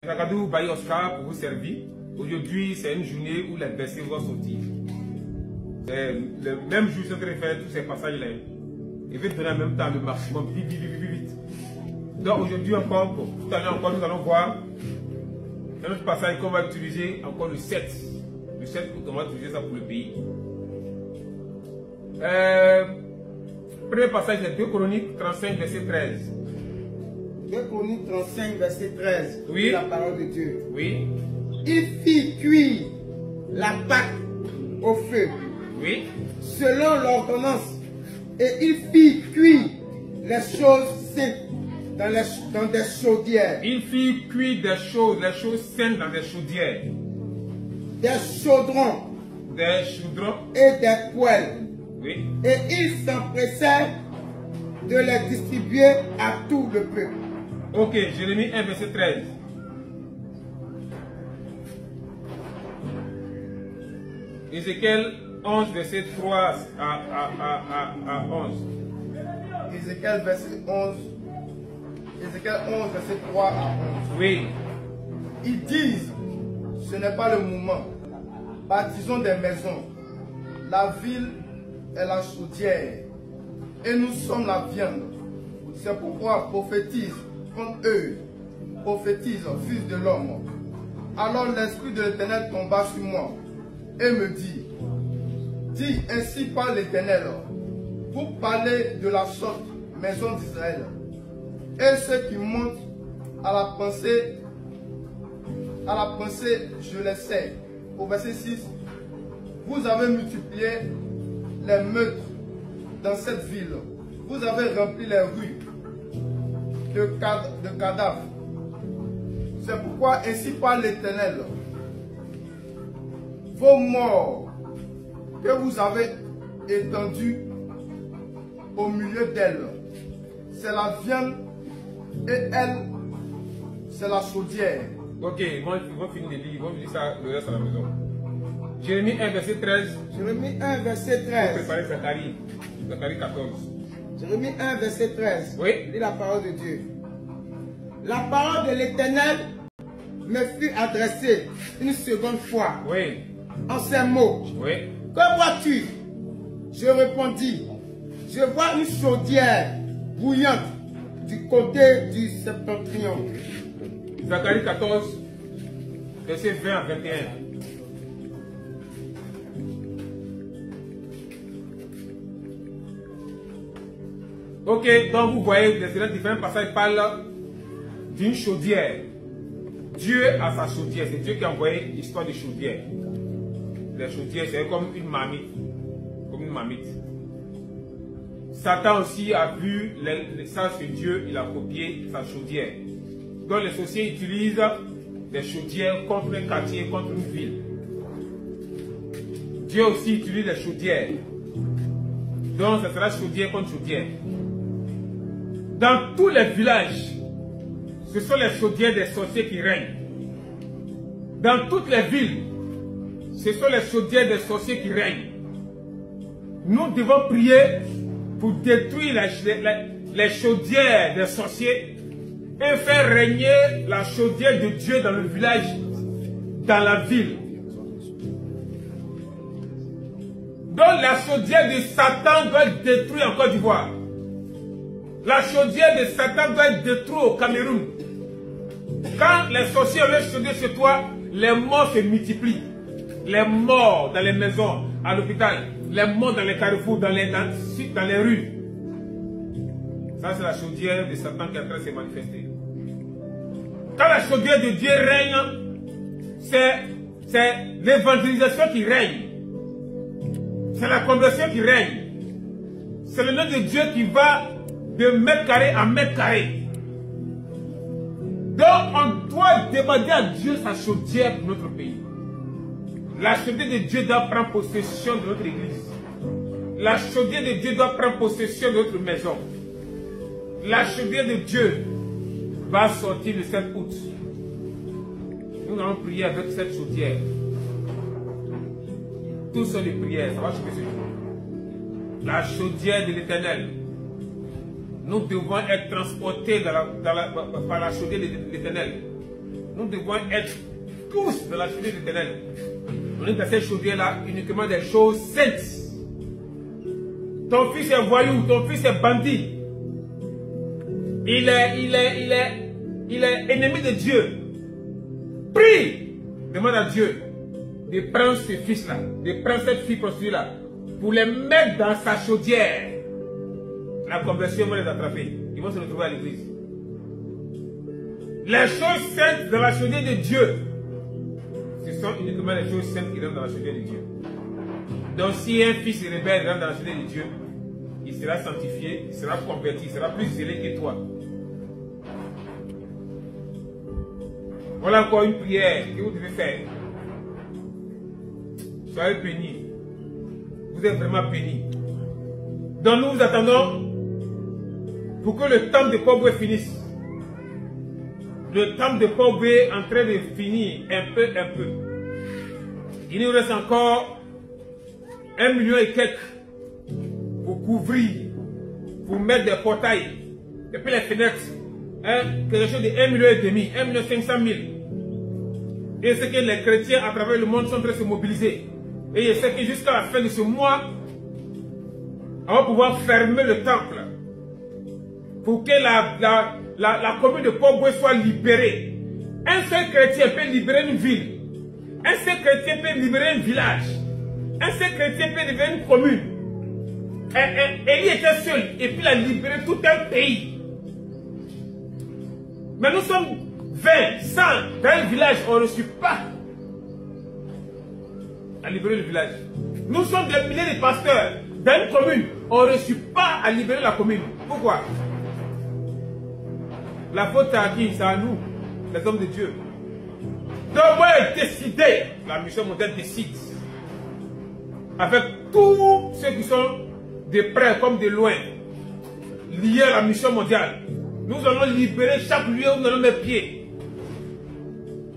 Ragadou Baye Oscar pour vous servir. Aujourd'hui, c'est une journée où les versets vont sortir. C'est le même jour que je vais faire tous ces passages-là. Et je vais donner en même temps le maximum. Vite, vite, vite, vite. Donc aujourd'hui encore, tout à l'heure encore, nous allons voir un autre passage qu'on va utiliser, encore le 7. Le 7, on va utiliser ça pour le pays. Premier passage, c'est 2 Chroniques 35, verset 13. 2 Chroniques 35, verset 13. Oui. La parole de Dieu. Oui. Il fit cuire la pâte au feu. Oui. Selon l'ordonnance. Et il fit cuire les choses saintes dans des chaudières. Il fit cuire les choses saines dans des chaudières. Des chaudrons. Des chaudrons. Et des poêles. Oui. Et il s'empressait de les distribuer à tout le peuple. Ok, Jérémie 1, verset 13. Ézéchiel 11, verset 3 à 11. Ézéchiel 11, verset 3 à 11. Oui. Ils disent, ce n'est pas le moment. Bâtissons des maisons. La ville est la chaudière. Et nous sommes la viande. C'est pourquoi prophétise contre eux. Prophétise, fils de l'homme. Alors l'Esprit de l'Éternel tomba sur moi et me dit, dis ainsi par l'Éternel, vous parlez de la sorte, maison d'Israël, et ceux qui montent à la pensée, je les sais. Au verset 6, vous avez multiplié les meurtres dans cette ville, vous avez rempli les rues de cadavres. C'est pourquoi ainsi par l'Éternel, vos morts que vous avez étendus au milieu d'elle, c'est la viande et elle, c'est la chaudière. Ok, ils vont finir de lire, ils vont lire ça le reste à la maison. Jérémie 1, verset 13. Jérémie 1, verset Pour 13. préparer Zacharie 14. Jérémie 1, verset 13. Oui. Lis la parole de Dieu. La parole de l'Éternel me fut adressée une seconde fois. Oui. En ces mots. Oui. Que vois-tu? Je répondis. Je vois une chaudière bouillante du côté du septentrion. Zacharie 14, verset 20 à 21. Ok, donc vous voyez, les différents passages parlent d'une chaudière. Dieu a sa chaudière, c'est Dieu qui a envoyé l'histoire de chaudière. La chaudière, c'est comme une marmite. Comme une marmite. Satan aussi a vu ça sur Dieu, il a copié sa chaudière. Donc les sorciers utilisent des chaudières contre un quartier, contre une ville. Dieu aussi utilise les chaudières. Donc ce sera chaudière contre chaudière. Dans tous les villages, ce sont les chaudières des sorciers qui règnent. Dans toutes les villes, ce sont les chaudières des sorciers qui règnent. Nous devons prier pour détruire les chaudières des sorciers et faire régner la chaudière de Dieu dans le village, dans la ville. Donc la chaudière de Satan doit être détruite en Côte d'Ivoire. La chaudière de Satan doit être détruite au Cameroun. Quand les sorciers ont les chaudières chez toi, les morts se multiplient. Les morts dans les maisons, à l'hôpital, les morts dans les carrefours, dans les rues. Ça, c'est la chaudière de Satan qui est en train de se manifester. Quand la chaudière de Dieu règne, c'est l'évangélisation qui règne. C'est la conversion qui règne. C'est le nom de Dieu qui va de mètre carré à mètre carré. Donc, on doit demander à Dieu sa chaudière pour notre pays. La chaudière de Dieu doit prendre possession de notre église. La chaudière de Dieu doit prendre possession de notre maison. La chaudière de Dieu va sortir le 7 août. Nous allons prier avec cette chaudière. Tous sont des prières, ça va choquer ce jour. La chaudière de l'Éternel. Nous devons être transportés par la chaudière de l'Éternel. nous devons être tous dans la chaudière de l'Éternel. On est dans cette chaudière-là uniquement des choses saintes. Ton fils est voyou, ton fils est bandit. Il est ennemi de Dieu. Prie, demande à Dieu de prendre ce fils-là, de prendre cette fille prostituée-là, pour les mettre dans sa chaudière. La conversion va les attraper. Ils vont se retrouver à l'église. Les choses saintes dans la chaudière de Dieu, ce sont uniquement les choses saintes qui rentrent dans la chaudière de Dieu. Donc si un fils rebelle rentre dans la chaudière de Dieu, il sera sanctifié, il sera converti, il sera plus zélé que toi. Voilà encore une prière que vous devez faire. Soyez bénis. Vous êtes vraiment bénis. Donc nous vous attendons pour que le temps de Pogwe finisse. Le temps de Pogwe est en train de finir un peu. Il nous reste encore 1 million et quelques pour couvrir, pour mettre des portails, et puis les fenêtres, hein, quelque chose de 1,5 million, 1,5 million. Et c'est que les chrétiens à travers le monde sont en train de se mobiliser. Et je sais que jusqu'à la fin de ce mois, on va pouvoir fermer le temple pour que la commune de Pogwe soit libérée. Un seul chrétien peut libérer une ville. Un seul chrétien peut libérer un village. Un seul chrétien peut libérer une commune. Élie était seul et puis il a libéré tout un pays. Mais nous sommes 20, 100 dans un village, on ne suit pas à libérer le village. Nous sommes des milliers de pasteurs dans une commune, on ne suit pas à libérer la commune. Pourquoi? La faute à qui? C'est à nous, les hommes de Dieu. Donc moi j'ai décidé, la mission mondiale décide, avec tous ceux qui sont de près comme de loin, liés à la mission mondiale, nous allons libérer chaque lieu où nous allons mettre pied.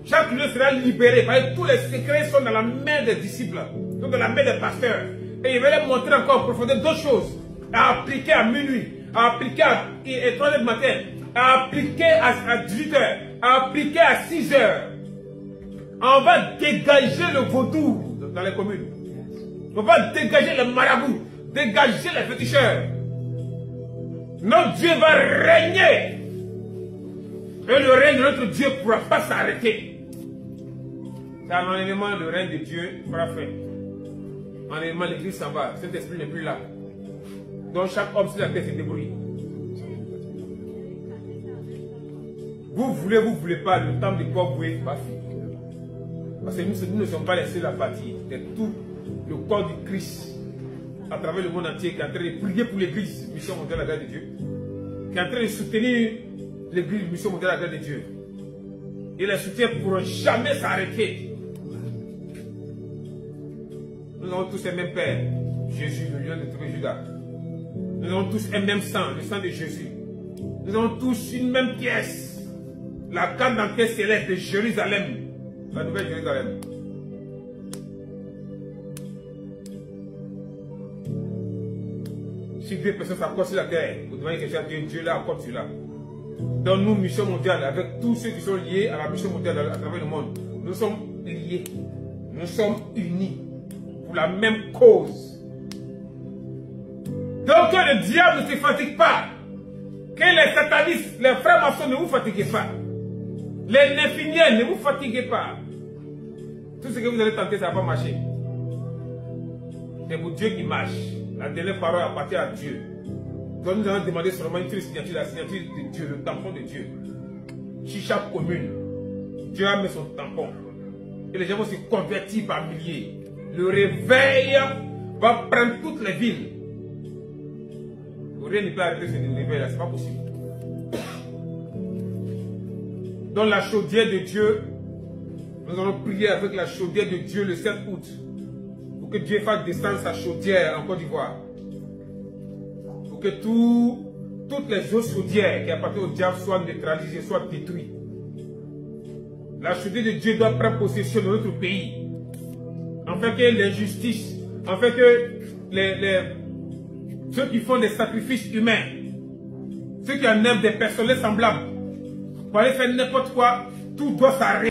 Chaque lieu sera libéré, parce que tous les secrets sont dans la main des disciples, sont dans la main des pasteurs. Et il va les montrer encore en profondeur d'autres choses, à appliquer à minuit, à appliquer à 3h du matin, à appliquer à 18h, à appliquer à 6h. On va dégager le vaudou dans les communes. On va dégager les marabouts, dégager les féticheurs. Notre Dieu va régner. Et le règne de notre Dieu ne pourra pas s'arrêter. C'est à l'enlèvement, le règne de Dieu sera fait. Enlèvement, l'église s'en va. Cet esprit n'est plus là. Donc chaque homme sur la terre se débrouille. Vous voulez pas, le temps de Pogwe va finir. Parce que nous ne sommes pas les seuls à partir. C'est tout le corps du Christ à travers le monde entier qui est en train de prier pour l'église, mission mondiale de la grâce de Dieu, qui est en train de soutenir l'église, mission mondiale de la grâce de Dieu. Et les soutiens ne pourront jamais s'arrêter. Nous avons tous un même Père, Jésus, le lion de tout Judas. Nous avons tous un même sang, le sang de Jésus. Nous avons tous une même pièce, la carte d'entrée céleste de Jérusalem, la nouvelle Jérusalem. Si deux personnes s'accordent sur la terre, vous demandez quelque chose à Dieu, Dieu là accorde cela. Dans nous, mission mondiale, avec tous ceux qui sont liés à la mission mondiale à travers le monde, nous sommes liés, nous sommes unis pour la même cause. Donc que le diable ne se fatigue pas, que les satanistes, les frères maçons ne vous fatiguez pas, les néphiniens ne vous fatiguez pas. Tout ce que vous allez tenter, ça ne va pas marcher. C'est pour Dieu qui marche. La dernière parole appartient à Dieu. Donc nous allons demander seulement une signature, la signature de Dieu, le tampon de Dieu. Sur chaque commune, Dieu a mis son tampon. Et les gens vont se convertir par milliers. Le réveil va prendre toutes les villes. Rien ne peut arrêter ce réveil là, c'est pas possible. Dans la chaudière de Dieu, nous allons prier avec la chaudière de Dieu le 7 août. Pour que Dieu fasse descendre sa chaudière en Côte d'Ivoire. Pour que toutes les autres chaudières qui appartiennent au diable soient neutralisées, soient détruites. La chaudière de Dieu doit prendre possession de notre pays. Afin que l'injustice, afin que ceux qui font des sacrifices humains, ceux qui enlèvent des personnes semblables, pour aller faire n'importe quoi, tout doit s'arrêter.